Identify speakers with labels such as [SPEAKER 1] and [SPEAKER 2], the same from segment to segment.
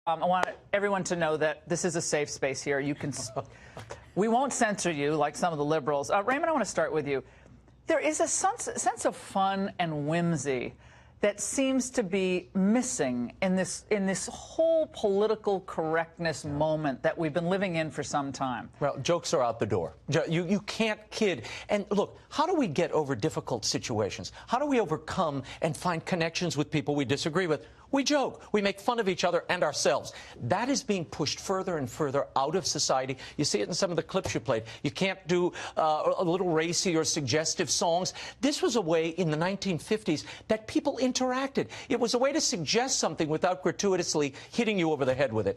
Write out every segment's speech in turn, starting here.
[SPEAKER 1] I want everyone to know that this is a safe space here. You can, we won't censor you like some of the liberals. Raymond, I want to start with you. There is a sense of fun and whimsy that seems to be missing in this whole political correctness moment that we've been living in for some time.
[SPEAKER 2] Well, jokes are out the door. You can't kid. And look, how do we get over difficult situations? How do we overcome and find connections with people we disagree with? We joke. We make fun of each other and ourselves. That is being pushed further and further out of society. You see it in some of the clips you played. You can't do a little racy or suggestive songs. This was a way in the 1950s that people interacted. It was a way to suggest something without gratuitously hitting you over the head with it.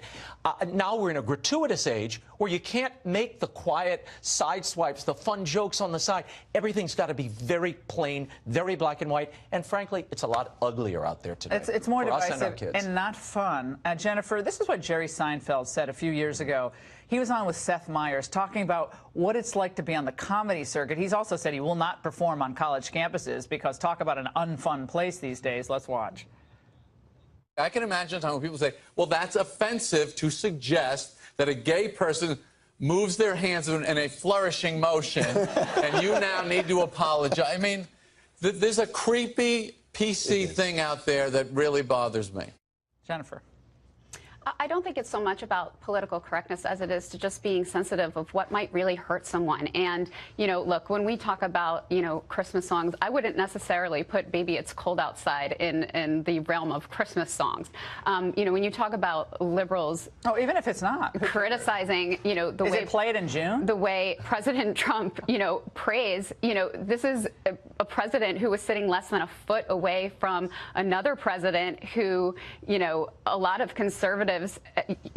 [SPEAKER 2] Now we're in a gratuitous age where you can't make the quiet side swipes, the fun jokes on the side. Everything's got to be very plain, very black and white. And frankly, it's a lot uglier out there today.
[SPEAKER 1] It's more and not fun. Jennifer, this is what Jerry Seinfeld said a few years ago. He was on with Seth Meyers talking about what it's like to be on the comedy circuit. He's also said he will not perform on college campuses because talk about an unfun place these days. Let's watch.
[SPEAKER 3] I can imagine a time when people say, well, that's offensive to suggest that a gay person moves their hands in a flourishing motion and you now need to apologize. I mean, there's a creepy PC thing out there that really bothers me.
[SPEAKER 1] Jennifer.
[SPEAKER 4] I don't think it's so much about political correctness as it is to just being sensitive of what might really hurt someone. And, you know, look, when we talk about, you know, Christmas songs, I wouldn't necessarily put Baby It's Cold Outside in the realm of Christmas songs. You know, when you talk about liberals...
[SPEAKER 1] Oh, even if it's not.
[SPEAKER 4] Criticizing, you know, the way... Is
[SPEAKER 1] it played in June?
[SPEAKER 4] The way President Trump, you know, prays, you know, this is a president who was sitting less than a foot away from another president who, you know, a lot of conservatives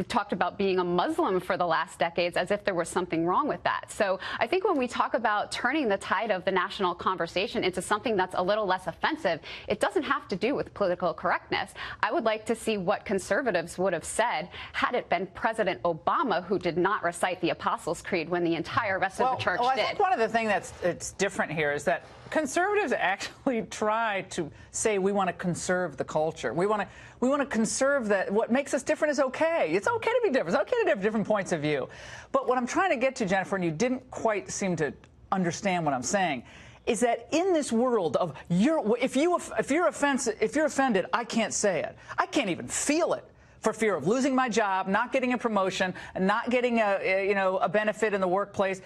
[SPEAKER 4] talked about being a Muslim for the last decades as if there was something wrong with that. So I think when we talk about turning the tide of the national conversation into something that's a little less offensive, it doesn't have to do with political correctness. I would like to see what conservatives would have said had it been President Obama who did not recite the Apostles' Creed when the entire rest of the church did.
[SPEAKER 1] I think one of the things that's different here is that conservatives actually try to say we want to conserve the culture. We want to conserve that. What makes us different is okay. It's okay to be different. It's okay to have different points of view. But what I'm trying to get to, Jennifer, and you didn't quite seem to understand what I'm saying, is that in this world of if you're offended, I can't say it. I can't even feel it, for fear of losing my job, not getting a promotion, and not getting a benefit in the workplace.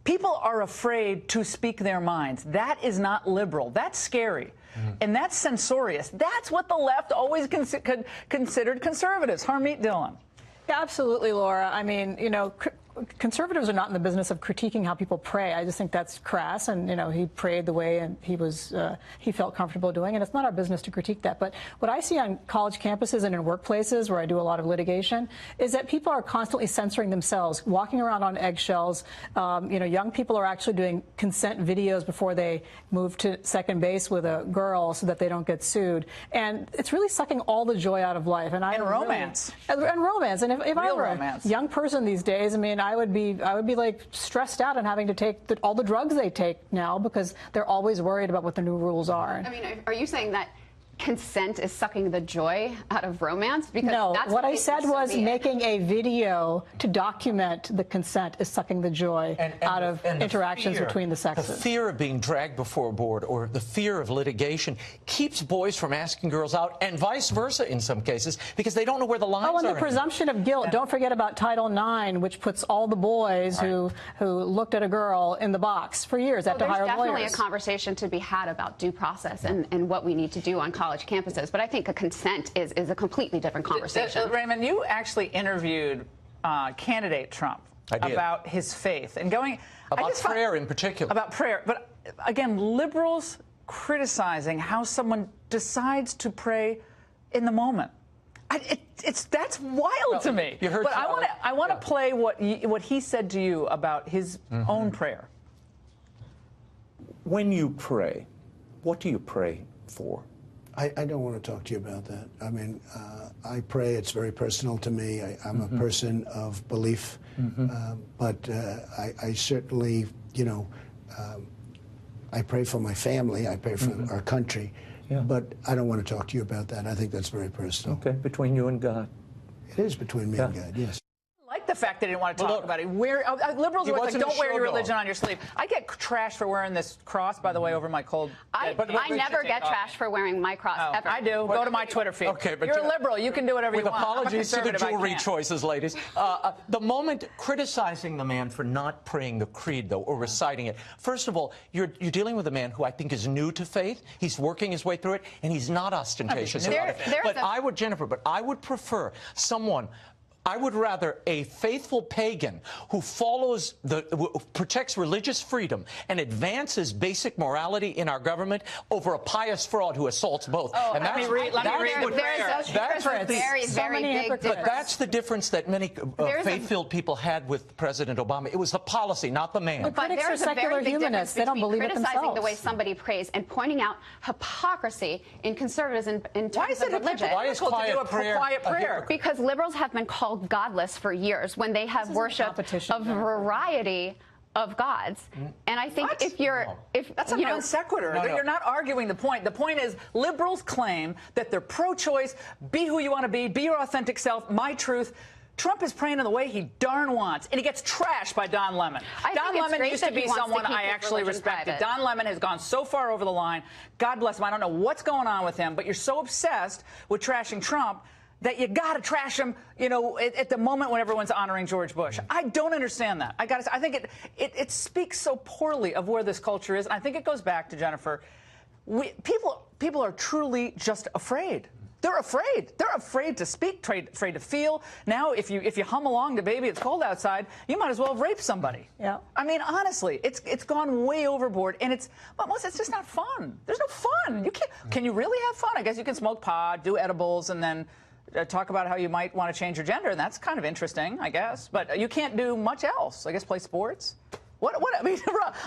[SPEAKER 1] People are afraid to speak their minds. That is not liberal. That's scary. And that's censorious. That's what the left always considered conservatives. Harmeet Dillon.
[SPEAKER 5] Yeah, absolutely, Laura. I mean, you know, conservatives are not in the business of critiquing how people pray. I just think that's crass. And, you know, he prayed the way and he felt comfortable doing. And it's not our business to critique that. But what I see on college campuses and in workplaces where I do a lot of litigation is that people are constantly censoring themselves, walking around on eggshells. You know, young people are actually doing consent videos before they move to second base with a girl so that they don't get sued. And it's really sucking all the joy out of life. And
[SPEAKER 1] romance.
[SPEAKER 5] And romance. And if I were a young person these days, I mean, I would be like stressed out and having to take all the drugs they take now because they're always worried about what the new rules are.
[SPEAKER 4] I mean, are you saying that consent is sucking the joy out of romance? Because
[SPEAKER 5] no,
[SPEAKER 4] that's
[SPEAKER 5] what I said was making a video to document the consent is sucking the joy out of interactions between the sexes.
[SPEAKER 2] The fear of being dragged before a board or the fear of litigation keeps boys from asking girls out, and vice versa in some cases, because they don't know where the lines are.
[SPEAKER 5] Oh, and the presumption of guilt. Don't forget about Title IX, which puts all the boys who looked at a girl in the box for years after hire lawyers.
[SPEAKER 4] There's definitely a conversation to be had about due process and what we need to do on college campuses, but I think a consent is a completely different conversation.
[SPEAKER 1] Raymond, you actually interviewed candidate Trump about his faith and
[SPEAKER 2] about prayer in particular.
[SPEAKER 1] About prayer, but again, liberals criticizing how someone decides to pray in the moment. That's wild to me.
[SPEAKER 2] You heard,
[SPEAKER 1] but I want to play what he said to you about his own prayer.
[SPEAKER 6] When you pray, what do you pray for?
[SPEAKER 7] I don't want to talk to you about that. I mean, I pray. It's very personal to me. I'm a person of belief, but I certainly, you know, I pray for my family. I pray for our country.
[SPEAKER 6] Yeah.
[SPEAKER 7] But I don't want to talk to you about that. I think that's very personal.
[SPEAKER 6] Okay, between you and God.
[SPEAKER 7] It is between me and God, yes.
[SPEAKER 1] I like the fact they didn't want to talk
[SPEAKER 2] Well, look,
[SPEAKER 1] about it. Liberals
[SPEAKER 2] he
[SPEAKER 1] are like,
[SPEAKER 2] wasn't a
[SPEAKER 1] don't wear your
[SPEAKER 2] show dog.
[SPEAKER 1] religion on your sleeve. I get trashed for wearing this cross, by the way, over my cold.
[SPEAKER 4] I never get trashed for wearing my cross,
[SPEAKER 1] Oh,
[SPEAKER 4] ever.
[SPEAKER 1] I do. Go to my Twitter feed.
[SPEAKER 2] Okay, but
[SPEAKER 1] you're a liberal. You can do whatever you
[SPEAKER 2] With
[SPEAKER 1] want. I'm a
[SPEAKER 2] apologies to the
[SPEAKER 1] conservative, I
[SPEAKER 2] jewelry
[SPEAKER 1] can't.
[SPEAKER 2] choices, ladies. The moment criticizing the man for not praying the creed, though, or reciting it, first of all, you're dealing with a man who I think is new to faith. He's working his way through it, and he's not ostentatious about it. But I would prefer someone. I would rather a faithful pagan who protects religious freedom and advances basic morality in our government over a pious fraud who assaults both.
[SPEAKER 1] Oh, let me read the prayer.
[SPEAKER 4] There's a very, very big
[SPEAKER 2] But
[SPEAKER 4] difference.
[SPEAKER 2] that's the difference that many faith-filled people had with President Obama. It was the policy, not the man.
[SPEAKER 4] But
[SPEAKER 5] critics are
[SPEAKER 4] there's a
[SPEAKER 5] secular
[SPEAKER 4] very big
[SPEAKER 5] humanists.
[SPEAKER 4] difference
[SPEAKER 5] They don't
[SPEAKER 4] between
[SPEAKER 5] believe it
[SPEAKER 4] criticizing the
[SPEAKER 5] themselves.
[SPEAKER 4] way somebody prays and pointing out hypocrisy in conservatives in
[SPEAKER 1] Why
[SPEAKER 4] terms
[SPEAKER 1] is
[SPEAKER 4] of
[SPEAKER 1] it
[SPEAKER 4] religion.
[SPEAKER 2] Why is
[SPEAKER 1] hypocritical to do a
[SPEAKER 2] quiet prayer
[SPEAKER 1] prayer?
[SPEAKER 4] Because liberals have been called godless for years when they have
[SPEAKER 5] isn't a
[SPEAKER 4] worshipped
[SPEAKER 5] competition,
[SPEAKER 4] a variety of gods. And I think
[SPEAKER 1] What?
[SPEAKER 4] if
[SPEAKER 1] That's a non sequitur.
[SPEAKER 2] No.
[SPEAKER 1] You're not arguing the point. The point is liberals claim that they're pro-choice, be who you want to be your authentic self, my truth. Trump is praying in the way he darn wants, and he gets trashed by Don Lemon. Don Lemon used to be someone I actually respected. Don Lemon has gone so far over the line. God bless him. I don't know what's going on with him, but you're so obsessed with trashing Trump that you got to trash him, at the moment when everyone's honoring George Bush. I don't understand that. I think it speaks so poorly of where this culture is, and I think it goes back to Jennifer. People are truly just afraid. They're afraid. They're afraid to speak, afraid to feel. Now, if you hum along to "Baby, It's Cold Outside," you might as well have raped somebody.
[SPEAKER 5] Yeah.
[SPEAKER 1] I mean, honestly, it's gone way overboard, and it's just not fun. There's no fun. You can't. Can you really have fun? I guess you can smoke pot, do edibles, and then talk about how you might want to change your gender, and that's kind of interesting, I guess. But you can't do much else. I guess play sports. What? I mean,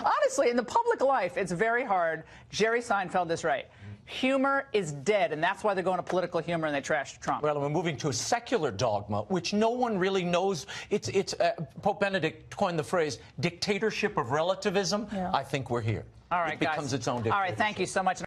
[SPEAKER 1] honestly, in the public life, it's very hard. Jerry Seinfeld is right. Humor is dead, and that's why they're going to political humor and they trash Trump.
[SPEAKER 2] Well, we're moving to a secular dogma, which no one really knows. It's Pope Benedict coined the phrase "dictatorship of relativism."
[SPEAKER 5] Yeah.
[SPEAKER 2] I think we're here.
[SPEAKER 1] All right,
[SPEAKER 2] it becomes
[SPEAKER 1] guys.
[SPEAKER 2] its own
[SPEAKER 1] All
[SPEAKER 2] dictatorship.
[SPEAKER 1] right, thank you so much.